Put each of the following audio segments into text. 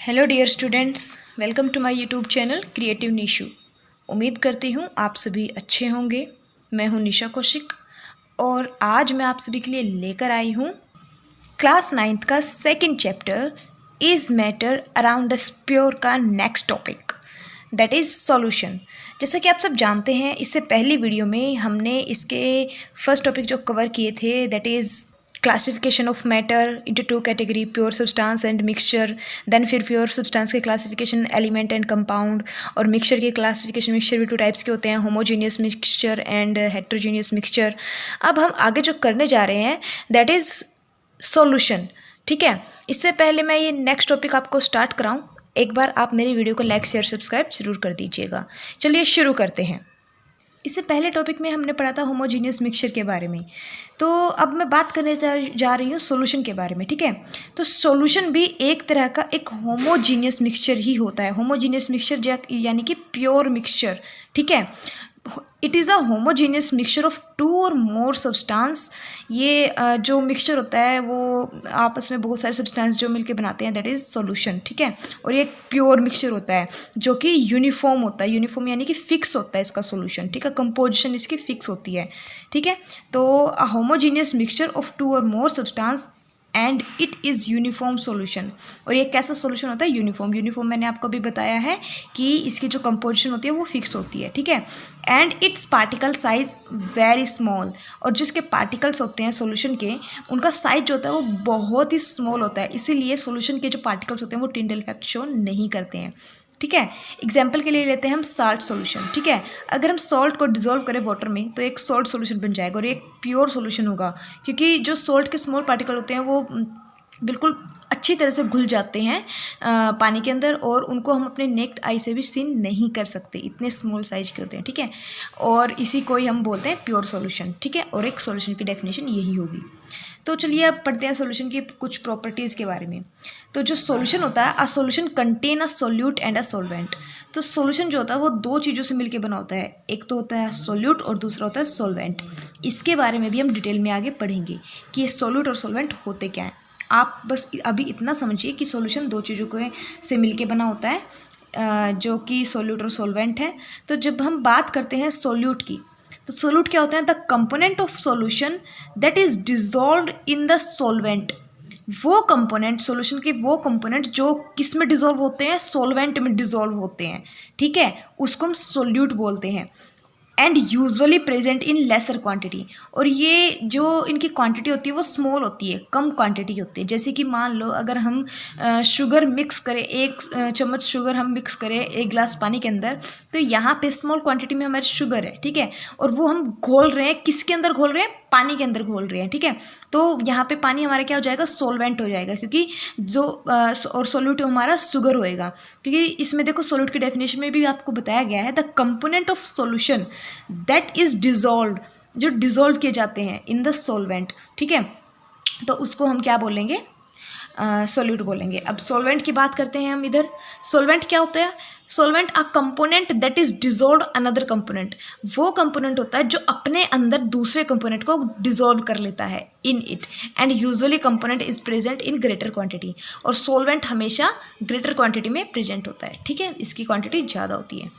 Hello dear students, welcome to my YouTube channel creative Nishu. उम्मीद करती हूँ आप सभी अच्छे होंगे। मैं हूँ निशा कौशिक और आज मैं आप सभी के लिए लेकर आई हूँ क्लास 9th का second chapter is matter around the pure का next topic that is solution. जैसा कि आप सब जानते हैं, इससे पहली वीडियो में हमने इसके फर्स्ट टॉपिक जो कवर किए थे that is classification of matter into two category, pure substance and mixture. Then फिर प्योर सब्सटेंस के क्लासिफिकेशन एलिमेंट एंड कंपाउंड, और मिक्सचर के क्लासिफिकेशन मिक्सचर भी टू टाइप्स के होते हैं, homogeneous mixture and heterogeneous mixture. अब हम आगे जो करने जा रहे हैं दैट इज़ सॉल्यूशन। ठीक है, इससे पहले मैं ये नेक्स्ट टॉपिक आपको स्टार्ट कराऊं, एक बार आप मेरी वीडियो को लाइक शेयर सब्सक्राइब जरूर कर दीजिएगा। चलिए शुरू करते हैं। इससे पहले टॉपिक में हमने पढ़ा था होमोजीनियस मिक्सचर के बारे में, तो अब मैं बात करने जा रही हूँ सॉल्यूशन के बारे में। ठीक है, तो सॉल्यूशन भी एक तरह का एक होमोजीनियस मिक्सचर ही होता है। होमोजीनियस मिक्सचर यानी कि प्योर मिक्सचर। ठीक है, it is a homogeneous mixture of two और मोर सब्सटेंस। ये जो मिक्सचर होता है वो आपस में बहुत सारे सब्सटेंस जो मिलके बनाते हैं दैट इज़ सॉल्यूशन। ठीक है, और ये एक प्योर मिक्सचर होता है जो कि यूनिफॉर्म होता है। यूनिफॉर्म यानी कि फिक्स होता है इसका सॉल्यूशन। ठीक है, कंपोजिशन इसकी फिक्स होती है। ठीक है, तो a homogeneous mixture of two और more substance and it is uniform solution. और ये कैसा सॉल्यूशन होता है? यूनिफॉर्म। यूनिफॉर्म मैंने आपको भी बताया है कि इसकी जो कंपोजिशन होती है वो फिक्स होती है। ठीक है, and it's particle size very small. और जिसके पार्टिकल्स होते हैं सॉल्यूशन के, उनका साइज जो होता है वो बहुत ही स्मॉल होता है, इसीलिए सॉल्यूशन के जो पार्टिकल्स होते हैं वो टिंडल इफेक्ट शो नहीं करते हैं। ठीक है, एग्जाम्पल के लिए लेते हैं हम साल्ट सॉल्यूशन। ठीक है, अगर हम सॉल्ट को डिजोल्व करें वाटर में तो एक सॉल्ट सॉल्यूशन बन जाएगा और एक प्योर सॉल्यूशन होगा, क्योंकि जो सॉल्ट के स्मॉल पार्टिकल होते हैं वो बिल्कुल अच्छी तरह से घुल जाते हैं पानी के अंदर, और उनको हम अपने नेक्ड आई से भी सीन नहीं कर सकते, इतने स्मॉल साइज के होते हैं। ठीक है, और इसी को ही हम बोलते हैं प्योर सॉल्यूशन। ठीक है, और एक सॉल्यूशन की डेफिनेशन यही होगी। तो चलिए अब पढ़ते हैं सॉल्यूशन की कुछ प्रॉपर्टीज़ के बारे में। तो जो सॉल्यूशन होता है, a solution contain a solute and a solvent. तो सॉल्यूशन जो होता है वो दो चीज़ों से मिलकर बना होता है, एक तो होता है सोल्यूट और दूसरा होता है सॉल्वेंट। इसके बारे में भी हम डिटेल में आगे पढ़ेंगे कि ये सोल्यूट और सॉल्वेंट होते क्या हैं। आप बस अभी इतना समझिए कि सॉल्यूशन दो चीज़ों के से मिलके बना होता है, जो कि सोल्यूट और सॉल्वेंट है। तो जब हम बात करते हैं सोल्यूट की, तो सोल्यूट क्या होता है? The component of solution that is dissolved in the solvent. वो कंपोनेंट, सॉल्यूशन के वो कंपोनेंट जो किस में डिजॉल्व होते हैं? सॉल्वेंट में डिजॉल्व होते हैं। ठीक है, उसको हम सोल्यूट बोलते हैं। And usually present in laser quantity. और ये जो इनकी क्वांटिटी होती है वो स्मॉल होती है, कम क्वांटिटी होती है। जैसे कि मान लो अगर हम शुगर मिक्स करें, एक चम्मच शुगर हम मिक्स करें एक गिलास पानी के अंदर, तो यहाँ पे स्मॉल क्वांटिटी में हमारी शुगर है। ठीक है, और वो हम घोल रहे हैं, किसके अंदर घोल रहे हैं? पानी के अंदर घोल रहे हैं। ठीक है, तो यहाँ पे पानी हमारा क्या हो जाएगा? सॉल्वेंट हो जाएगा, क्योंकि जो और सोल्यूट हमारा शुगर होएगा। क्योंकि इसमें देखो सोल्यूट की डेफिनेशन में भी आपको बताया गया है, the component of solution that is dissolved, जो डिजॉल्व किए जाते हैं इन द सॉल्वेंट। ठीक है, तो उसको हम क्या बोलेंगे? सोल्यूट बोलेंगे। अब सॉल्वेंट की बात करते हैं हम इधर। सॉल्वेंट क्या होता है? Solvent a component that is dissolve another component. वो कंपोनेंट होता है जो अपने अंदर दूसरे कंपोनेंट को डिजॉल्व कर लेता है in it, and usually component is present in greater quantity. और सॉल्वेंट हमेशा ग्रेटर क्वांटिटी में प्रेजेंट होता है। ठीक है, इसकी क्वांटिटी ज़्यादा होती है।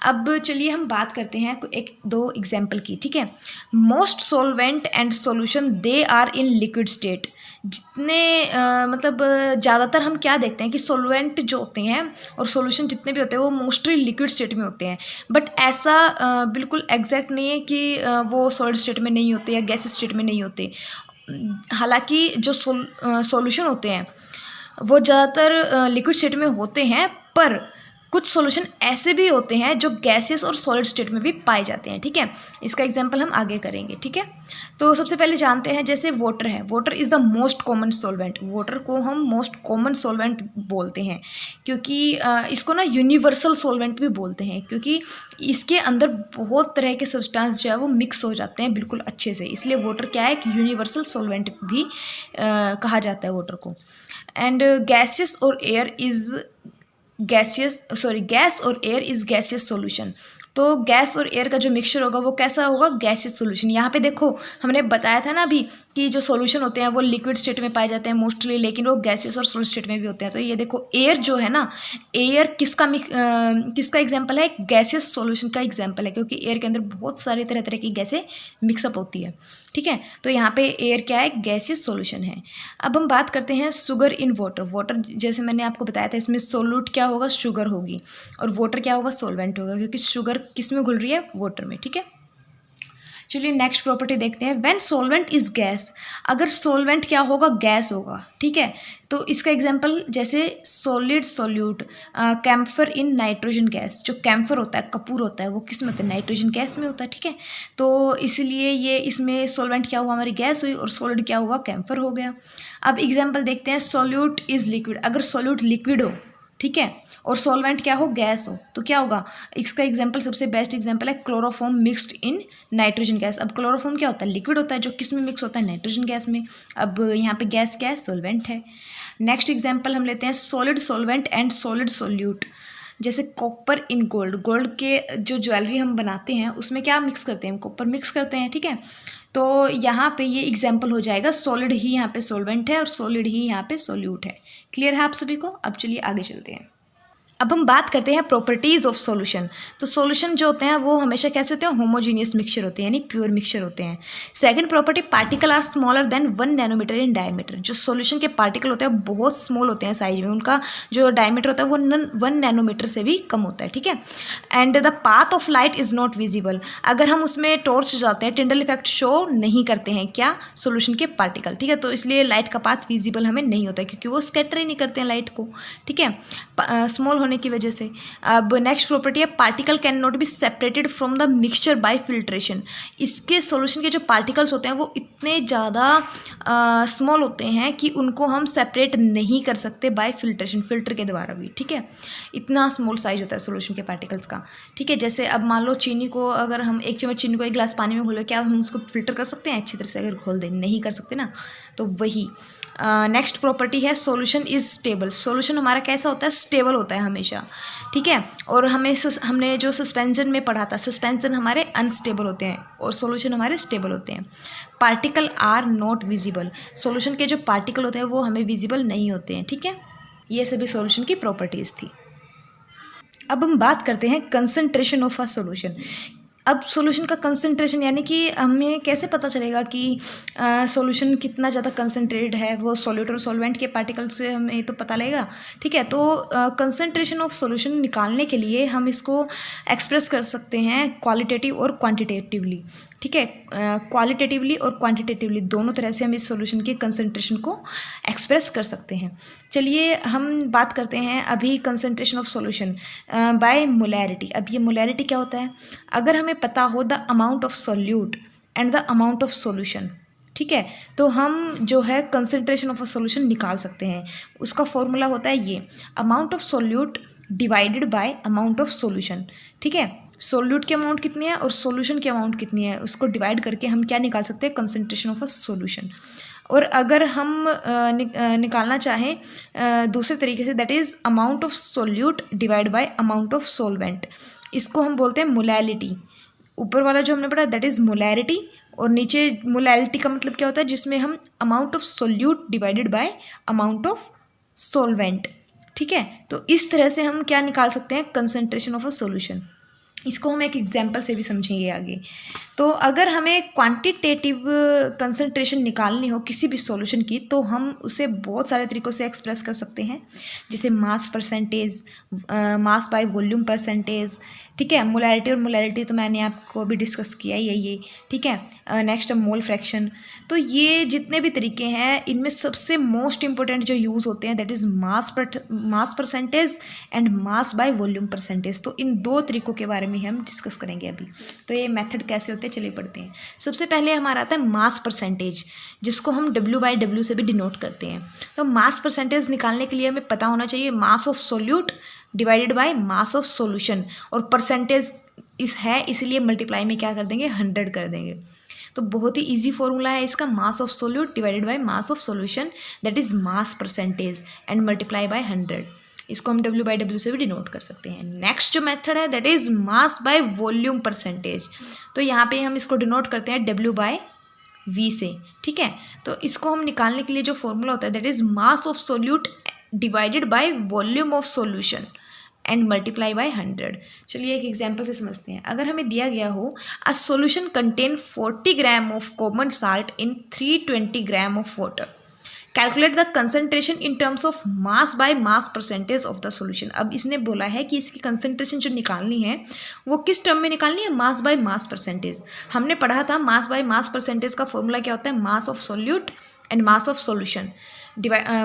अब चलिए हम बात करते हैं एक दो एग्जाम्पल की। ठीक है, most solvent and solution they are in liquid state. जितने मतलब ज़्यादातर हम क्या देखते हैं कि सॉल्वेंट जो होते हैं और सॉल्यूशन जितने भी होते हैं वो मोस्टली लिक्विड स्टेट में होते हैं। बट ऐसा बिल्कुल एग्जैक्ट नहीं है कि वो सॉलिड स्टेट में नहीं होते या गैस स्टेट में नहीं होते। हालांकि जो सॉल्यूशन होते हैं वो ज़्यादातर लिक्विड स्टेट में होते हैं, पर कुछ सॉल्यूशन ऐसे भी होते हैं जो गैसियस और सॉलिड स्टेट में भी पाए जाते हैं। ठीक है, इसका एग्जांपल हम आगे करेंगे। ठीक है, तो सबसे पहले जानते हैं, जैसे वाटर है। Water is the most common solvent. Water को हम मोस्ट कॉमन सॉल्वेंट बोलते हैं, क्योंकि इसको ना यूनिवर्सल सॉल्वेंट भी बोलते हैं, क्योंकि इसके अंदर बहुत तरह के सब्सटेंस जो है वो मिक्स हो जाते हैं बिल्कुल अच्छे से, इसलिए वाटर क्या है? कि यूनिवर्सल सॉल्वेंट भी कहा जाता है वाटर को। एंड गैसियस और एयर इज़ गैस और एयर इज गैसियस सॉल्यूशन। तो गैस और एयर का जो मिक्सचर होगा वो कैसा होगा? Gaseous solution. यहाँ पे देखो हमने बताया था ना अभी कि जो सॉल्यूशन होते हैं वो लिक्विड स्टेट में पाए जाते हैं मोस्टली, लेकिन वो गैसेस और सॉलिड स्टेट में भी होते हैं। तो ये देखो एयर जो है ना, एयर किसका एग्जांपल है? गैसेस सॉल्यूशन का एग्जांपल है, क्योंकि एयर के अंदर बहुत सारी तरह तरह की गैसें मिक्सअप होती है। ठीक है, तो यहाँ पे एयर क्या है? गैसेस सॉल्यूशन है। अब हम बात करते हैं शुगर इन वाटर। वाटर जैसे मैंने आपको बताया था, इसमें सोल्यूट क्या होगा? शुगर होगी, और वाटर क्या होगा? सॉल्वेंट होगा, क्योंकि शुगर किस में घुल रही है? वाटर में। ठीक है, चलिए नेक्स्ट प्रॉपर्टी देखते हैं। व्हेन सॉल्वेंट इज गैस, अगर सॉल्वेंट क्या होगा? गैस होगा। ठीक है, तो इसका एग्जांपल जैसे solid solute, camphor in nitrogen gas. जो कैम्फर होता है, कपूर होता है, वो किस में होता है? नाइट्रोजन गैस में होता है। ठीक है, तो इसलिए ये इसमें सॉल्वेंट क्या हुआ? हमारी गैस हुई, और सॉलिड क्या हुआ? कैम्फर हो गया। अब एग्जाम्पल देखते हैं, सॉल्यूट इज लिक्विड। अगर सॉल्यूट लिक्विड हो, ठीक है, और सॉल्वेंट क्या हो? गैस हो, तो क्या होगा? इसका एग्जांपल सबसे बेस्ट एग्जांपल है क्लोरोफॉर्म मिक्स्ड इन नाइट्रोजन गैस। अब क्लोरोफॉर्म क्या होता है? लिक्विड होता है, जो किस में मिक्स होता है? नाइट्रोजन गैस में। अब यहाँ पे गैस क्या है? सॉल्वेंट है। नेक्स्ट एग्जांपल हम लेते हैं solid solvent and solid solute. जैसे कॉपर इन गोल्ड। गोल्ड के जो ज्वेलरी हम बनाते हैं उसमें क्या मिक्स करते हैं? कॉपर मिक्स करते हैं। ठीक है, तो यहाँ पे ये एग्जाम्पल हो जाएगा, सॉलिड ही यहाँ पे सॉल्वेंट है और सॉलिड ही यहाँ पे सोल्यूट है। क्लियर है आप सभी को? अब चलिए आगे चलते हैं। अब हम बात करते हैं प्रॉपर्टीज़ ऑफ सॉल्यूशन। तो सॉल्यूशन जो होते हैं वो हमेशा कैसे होते हैं? होमोजीनियस मिक्सचर होते हैं, यानी प्योर मिक्सचर होते हैं। Second property, particle are smaller than 1 nanometre in diameter. जो सॉल्यूशन के पार्टिकल होते हैं बहुत स्मॉल होते हैं साइज में, उनका जो डायमीटर होता है वो 1 नैनोमीटर से भी कम होता है। ठीक है, and the path of light is not visible. अगर हम उसमें टॉर्च जाते हैं, टिंडल इफेक्ट शो नहीं करते हैं क्या? सॉल्यूशन के पार्टिकल। ठीक है, तो इसलिए लाइट का पाथ विजिबल हमें नहीं होता है, क्योंकि वो स्कैटर ही नहीं करते हैं लाइट को। ठीक है, स्मॉल होने की वजह से। अब नेक्स्ट प्रॉपर्टी है, particle can not be separated from the mixture by filtration. इसके सॉल्यूशन के जो पार्टिकल्स होते हैं वो इतने ज़्यादा स्मॉल होते हैं कि उनको हम सेपरेट नहीं कर सकते बाय फिल्ट्रेशन, फिल्टर के द्वारा भी। ठीक है, इतना स्मॉल साइज होता है सॉल्यूशन के पार्टिकल्स का। ठीक है, जैसे अब मान लो चीनी को, अगर हम 1 चम्मच चीनी को 1 गिलास पानी में घोले, क्या हम उसको फिल्टर कर सकते हैं अच्छी तरह से? अगर घोल दें, नहीं कर सकते ना। तो वही नेक्स्ट प्रॉपर्टी है, सॉल्यूशन इज स्टेबल। सॉल्यूशन हमारा कैसा होता है? स्टेबल होता है हमेशा। ठीक है, और हमने जो सस्पेंशन में पढ़ा था, सस्पेंशन हमारे अनस्टेबल होते हैं और सॉल्यूशन हमारे स्टेबल होते हैं। Particle are not visible. Solution के जो पार्टिकल होते हैं वो हमें विजिबल नहीं होते हैं। ठीक है, ये सभी सॉल्यूशन की प्रॉपर्टीज़ थी। अब हम बात करते हैं कंसंट्रेशन ऑफ अ सॉल्यूशन। अब सॉल्यूशन का कंसंट्रेशन, यानी कि हमें कैसे पता चलेगा कि सॉल्यूशन कितना ज़्यादा कंसंट्रेटेड है? वो सॉल्यूट और सॉल्वेंट के पार्टिकल से हमें तो पता लगेगा। ठीक है, तो कंसंट्रेशन ऑफ सॉल्यूशन निकालने के लिए हम इसको एक्सप्रेस कर सकते हैं क्वालिटेटिव और क्वांटिटेटिवली। ठीक है, क्वालिटेटिवली और क्वांटिटेटिवली दोनों तरह से हम इस सॉल्यूशन के कंसंट्रेशन को एक्सप्रेस कर सकते हैं। चलिए हम बात करते हैं अभी concentration of solution bye molarity. अब ये मोलैरिटी क्या होता है? अगर हमें पता हो the amount of solute and the amount of solution, ठीक है, तो हम जो है कंसंट्रेशन ऑफ अ सॉल्यूशन निकाल सकते हैं। उसका फॉर्मूला होता है ये, amount of solute divided by amount of solution. ठीक है, सोल्यूट की अमाउंट कितनी है और सॉल्यूशन की अमाउंट कितनी है, उसको डिवाइड करके हम क्या निकाल सकते हैं? Concentration of a solution. और अगर हम निकालना चाहें दूसरे तरीके से, that is amount of solute divide by amount of solvent, इसको हम बोलते हैं मोलैलिटी। ऊपर वाला जो हमने पढ़ा दैट इज़ मोलैरिटी, और नीचे मोलैलिटी का मतलब क्या होता है? जिसमें हम amount of solute divided by amount of solvent. ठीक है, तो इस तरह से हम क्या निकाल सकते हैं? Concentration of a solution. इसको हम एक एग्जाम्पल से भी समझेंगे आगे। तो अगर हमें क्वांटिटेटिव कंसंट्रेशन निकालनी हो किसी भी सॉल्यूशन की, तो हम उसे बहुत सारे तरीक़ों से एक्सप्रेस कर सकते हैं, जैसे mass percentage, mass by volume percentage. ठीक है, मोलैरिटी और मोलैलिटी तो मैंने आपको अभी डिस्कस किया ही है ये। ठीक है, नेक्स्ट मोल फ्रैक्शन। तो ये जितने भी तरीके हैं, इनमें सबसे मोस्ट इंपॉर्टेंट जो यूज़ होते हैं that is mass percentage and mass by volume percentage. तो इन दो तरीक़ों के बारे में हम डिस्कस करेंगे अभी। तो ये मेथड कैसे होते हैं चलिए पढ़ते हैं। सबसे पहले हमारा आता है मास परसेंटेज, जिसको हम W/W से भी डिनोट करते हैं। तो मास परसेंटेज निकालने के लिए हमें पता होना चाहिए mass of solute divided by mass of solution, और परसेंटेज है इसलिए मल्टीप्लाई में क्या कर देंगे? 100 कर देंगे। तो बहुत ही इजी फॉर्मूला है इसका, mass of solute divided by mass of solution, that is mass percentage and multiply by 100। इसको हम W/W से भी डिनोट कर सकते हैं। नेक्स्ट जो मेथड है that is mass by volume percentage. तो यहाँ पे हम इसको डिनोट करते हैं W/W V से, ठीक है। तो इसको हम निकालने के लिए जो फॉर्मूला होता है that is mass of solute divided by volume of solution and multiply by 100। चलिए एक एग्जांपल से समझते हैं। अगर हमें दिया गया हो a solution contain 40 gram of common salt in 320 gram of water, calculate the concentration in terms of mass by mass percentage of the solution. अब इसने बोला है कि इसकी कंसनट्रेशन जो निकालनी है वो किस टर्म में निकालनी है, मास बाय मास परसेंटेज। हमने पढ़ा था मास बाय मास परसेंटेज का फॉर्मूला क्या होता है, mass of solute and mass of solution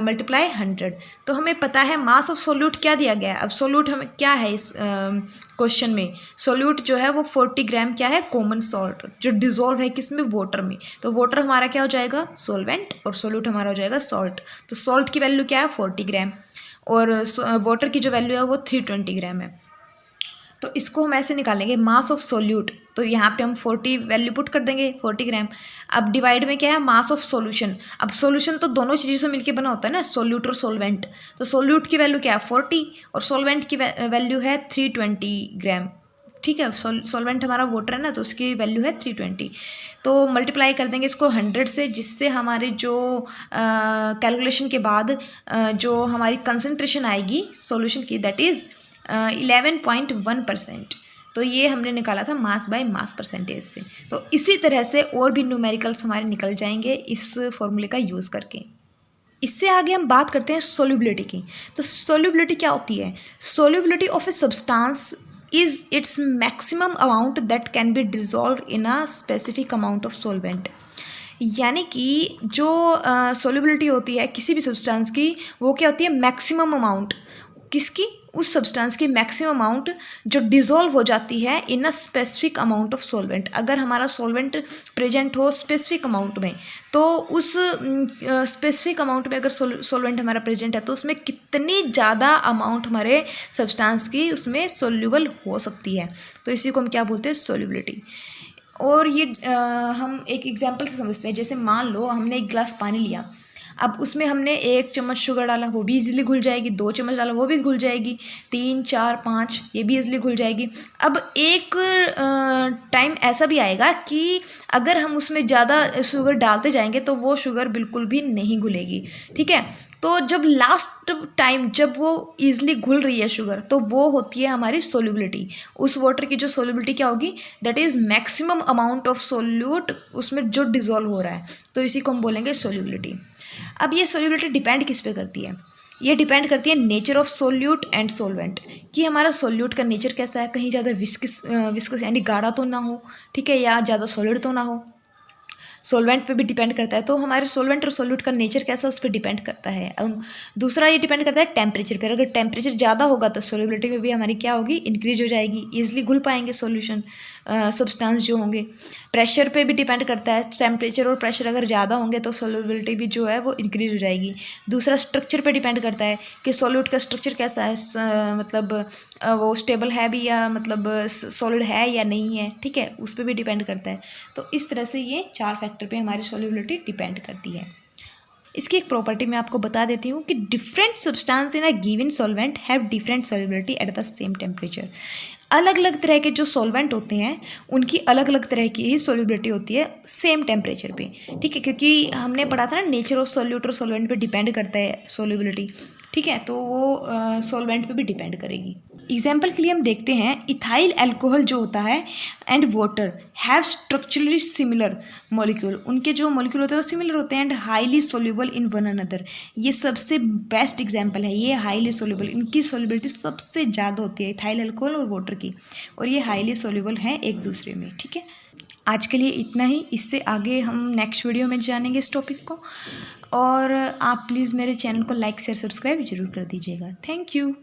multiply 100। तो हमें पता है मास ऑफ सोल्यूट क्या दिया गया है। अब सोल्यूट हमें क्या है इस क्वेश्चन में, सोल्यूट जो है वो 40 ग्राम क्या है, कॉमन सॉल्ट जो डिजोल्व है किसमें, वाटर में। तो वाटर हमारा क्या हो जाएगा, सोलवेंट, और सोल्यूट हमारा हो जाएगा सॉल्ट। तो सॉल्ट की वैल्यू क्या है 40 ग्राम और वाटर की जो वैल्यू है वो 320 ग्राम है। तो इसको हम ऐसे निकालेंगे मास ऑफ सोल्यूट, तो यहाँ पे हम 40 वैल्यू पुट कर देंगे 40 ग्राम। अब डिवाइड में क्या है, मास ऑफ सॉल्यूशन। अब सॉल्यूशन तो दोनों चीज़ों से मिलके बना होता है ना, सोल्यूट और सोलवेंट। तो सोल्यूट की वैल्यू क्या है 40 और सोलवेंट की वैल्यू है 320 ग्राम, ठीक है। सॉल्वेंट हमारा वाटर है ना, तो उसकी वैल्यू है 320। तो मल्टीप्लाई कर देंगे इसको 100 से, जिससे हमारे जो कैलकुलेशन के बाद जो हमारी कंसनट्रेशन आएगी सॉल्यूशन की दैट इज़ 11.1%। तो ये हमने निकाला था मास बाय मास परसेंटेज से। तो इसी तरह से और भी न्यूमेरिकल्स हमारे निकल जाएंगे इस फॉर्मूले का यूज़ करके। इससे आगे हम बात करते हैं सोल्यूबिलिटी की। तो सोल्यूबिलिटी क्या होती है, solubility of a substance is its maximum amount that can be dissolve in a specific amount of solvent. यानी कि जो सोल्यूबिलिटी होती है किसी भी सब्सटेंस की, वो क्या होती है, मैक्सिमम अमाउंट किसकी, उस सब्सटेंस की मैक्सिमम अमाउंट जो डिज़ोल्व हो जाती है in a specific amount of solvent. अगर हमारा सॉल्वेंट प्रेजेंट हो स्पेसिफिक अमाउंट में, तो उस स्पेसिफिक अमाउंट में अगर सॉल्वेंट हमारा प्रेजेंट है तो उसमें कितनी ज़्यादा अमाउंट हमारे सब्सटेंस की उसमें सोल्यूबल हो सकती है। तो इसी को हम क्या बोलते हैं, सोल्यूबिलिटी। और ये हम एक एग्जाम्पल से समझते हैं। जैसे मान लो हमने एक गिलास पानी लिया, अब उसमें हमने 1 चम्मच शुगर डाला, वो भी इजीली घुल जाएगी, 2 चम्मच डाला वो भी घुल जाएगी, 3 4 5 ये भी इजीली घुल जाएगी। अब एक टाइम ऐसा भी आएगा कि अगर हम उसमें ज़्यादा शुगर डालते जाएंगे तो वो शुगर बिल्कुल भी नहीं घुलेगी, ठीक है। तो जब लास्ट टाइम जब वो ईजिली घुल रही है शुगर, तो वो होती है हमारी सोल्यूबिलिटी। उस वाटर की जो सोल्यूबिलिटी क्या होगी, that is maximum amount of solute उसमें जो डिज़ोल्व हो रहा है, तो इसी को हम बोलेंगे सोल्यूबिलिटी। अब ये सोल्यूबिलिटी डिपेंड किस पे करती है, ये डिपेंड करती है nature of solute and solvent, कि हमारा सोल्यूट का नेचर कैसा है, कहीं ज़्यादा विस्कस यानी गाढ़ा तो ना हो, ठीक है, या ज़्यादा सॉलिड तो ना हो। सोलवेंट पे भी डिपेंड करता है, तो हमारे सोलवेंट और सोल्यूट का नेचर कैसा उस पर डिपेंड करता है। दूसरा ये डिपेंड करता है टेम्परेचर पर। अगर टेम्परेचर ज़्यादा होगा तो सोल्यूबिलिटी में भी हमारी क्या होगी, इंक्रीज हो जाएगी, ईजिली घुल पाएंगे सॉल्यूशन सब्सटेंस जो होंगे। प्रेशर पे भी डिपेंड करता है, टेम्परेचर और प्रेशर अगर ज़्यादा होंगे तो सोल्यूबिलिटी भी जो है वो इंक्रीज हो जाएगी। दूसरा स्ट्रक्चर पे डिपेंड करता है कि सॉल्यूट का स्ट्रक्चर कैसा है, मतलब वो स्टेबल है भी या मतलब सॉलिड है या नहीं है, ठीक है, उस पर भी डिपेंड करता है। तो इस तरह से ये 4 फैक्टर पे हमारी सोल्यूबिलिटी डिपेंड करती है। इसकी एक प्रॉपर्टी मैं आपको बता देती हूँ कि different substance in a given solvent have different solubility at the same temperature. अलग अलग तरह के जो सॉल्वेंट होते हैं उनकी अलग अलग तरह की ही सोल्यूबिलिटी होती है सेम टेम्परेचर पे, ठीक है, क्योंकि हमने पढ़ा था ना नेचर ऑफ सॉल्यूट और सॉल्वेंट पे डिपेंड करता है सोल्यूबिलिटी, ठीक है, तो वो सॉल्वेंट पे भी डिपेंड करेगी। एग्जाम्पल के लिए हम देखते हैं इथाइल अल्कोहल जो होता है and water have structurally similar molecule. उनके जो मॉलिक्यूल होते हैं वो सिमिलर होते हैं and highly soluble in one another. ये सबसे बेस्ट एग्जाम्पल है, ये हाईली सोल्यूबल, इनकी सोल्यूबिलिटी सबसे ज़्यादा होती है इथाइल अल्कोहल और वाटर की, और ये हाईली सोल्यूबल हैं एक दूसरे में, ठीक है। आज के लिए इतना ही, इससे आगे हम नेक्स्ट वीडियो में जानेंगे इस टॉपिक को। और आप प्लीज़ मेरे चैनल को लाइक शेयर सब्सक्राइब जरूर कर दीजिएगा। Thank you.